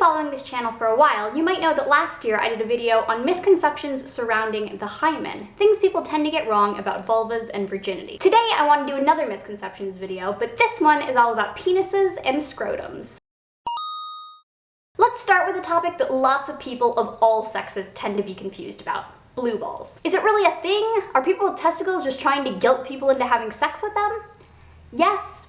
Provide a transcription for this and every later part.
following this channel for a while, you might know that last year I did a video on misconceptions surrounding the hymen, things people tend to get wrong about vulvas and virginity. Today I want to do another misconceptions video, but this one is all about penises and scrotums. Let's start with a topic that lots of people of all sexes tend to be confused about. Blue balls. Is it really a thing? Are people with testicles just trying to guilt people into having sex with them? Yes.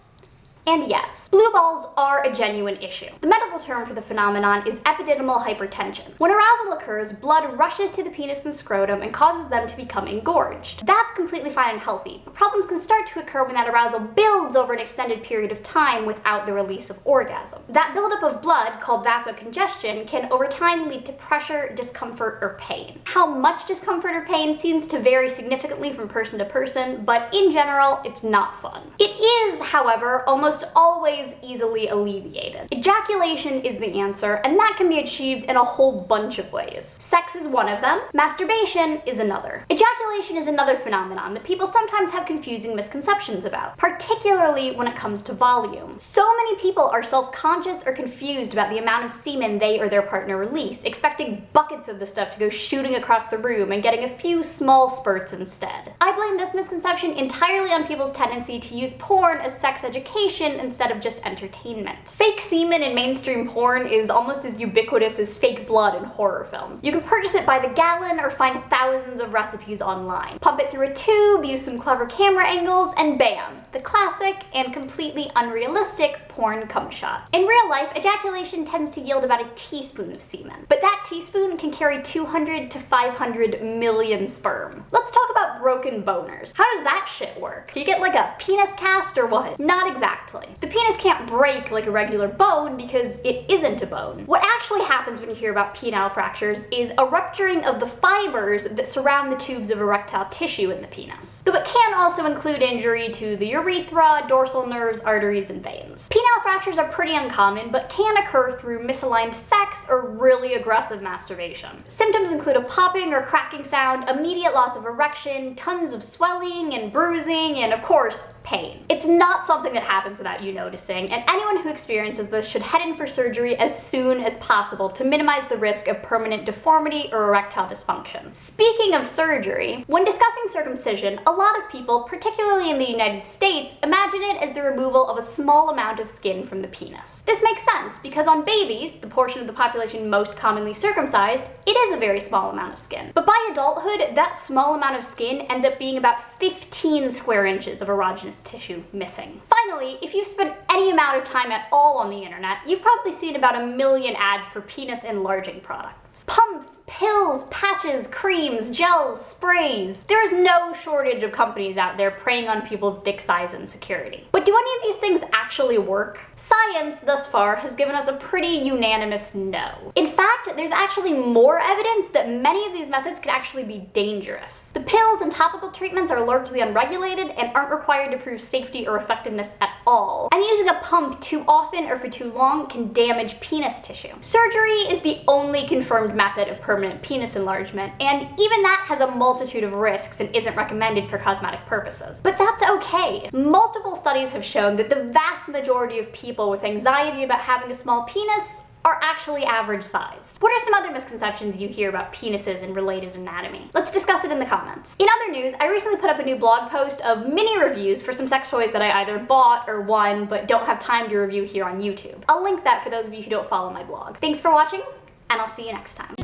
And yes, blue balls are a genuine issue. The medical term for the phenomenon is epididymal hypertension. When arousal occurs, blood rushes to the penis and scrotum and causes them to become engorged. That's completely fine and healthy, but problems can start to occur when that arousal builds over an extended period of time without the release of orgasm. That buildup of blood, called vasocongestion, can over time lead to pressure, discomfort, or pain. How much discomfort or pain seems to vary significantly from person to person, but in general, it's not fun. It is, however, almost always easily alleviated. Ejaculation is the answer, and that can be achieved in a whole bunch of ways. Sex is one of them, masturbation is another. Ejaculation is another phenomenon that people sometimes have confusing misconceptions about, particularly when it comes to volume. So many people are self-conscious or confused about the amount of semen they or their partner release, expecting buckets of the stuff to go shooting across the room and getting a few small spurts instead. I blame this misconception entirely on people's tendency to use porn as sex education instead of just entertainment. Fake semen in mainstream porn is almost as ubiquitous as fake blood in horror films. You can purchase it by the gallon or find thousands of recipes online. Pump it through a tube, use some clever camera angles, and bam! The classic and completely unrealistic porn cum shot. In real life, ejaculation tends to yield about a teaspoon of semen, but that teaspoon can carry 200 to 500 million sperm. Let's talk about broken boners. How does that shit work? Do you get like a penis cast or what? Not exactly. The penis can't break like a regular bone because it isn't a bone. What actually happens when you hear about penile fractures is a rupturing of the fibers that surround the tubes of erectile tissue in the penis. Though it can also include injury to the urethra, dorsal nerves, arteries, and veins. Penile fractures are pretty uncommon, but can occur through misaligned sex or really aggressive masturbation. Symptoms include a popping or cracking sound, immediate loss of erection, tons of swelling and bruising, and of course, pain. It's not something that happens without you noticing, and anyone who experiences this should head in for surgery as soon as possible to minimize the risk of permanent deformity or erectile dysfunction. Speaking of surgery, when discussing circumcision, a lot of people, particularly in the United States, imagine it as the removal of a small amount of skin from the penis. This makes sense because on babies, the portion of the population most commonly circumcised, it is a very small amount of skin. But by adulthood, that small amount of skin ends up being about 15 square inches of erogenous tissue missing. Finally, if you've spent any amount of time at all on the internet, you've probably seen about 1 million ads for penis enlarging products. Pumps, pills, patches, creams, gels, sprays. There is no shortage of companies out there preying on people's dick size insecurity. But do any of these things actually work? Science, thus far, has given us a pretty unanimous no. In fact, there's actually more evidence that many of these methods could actually be dangerous. The pills and topical treatments are largely unregulated and aren't required to prove safety or effectiveness at all. And using a pump too often or for too long can damage penis tissue. Surgery is the only confirmed method of permanent penis enlargement, and even that has a multitude of risks and isn't recommended for cosmetic purposes. But that's okay. Multiple studies have shown that the vast majority of people with anxiety about having a small penis are actually average sized. What are some other misconceptions you hear about penises and related anatomy? Let's discuss it in the comments. In other news, I recently put up a new blog post of mini reviews for some sex toys that I either bought or won but don't have time to review here on YouTube. I'll link that for those of you who don't follow my blog. Thanks for watching, and I'll see you next time.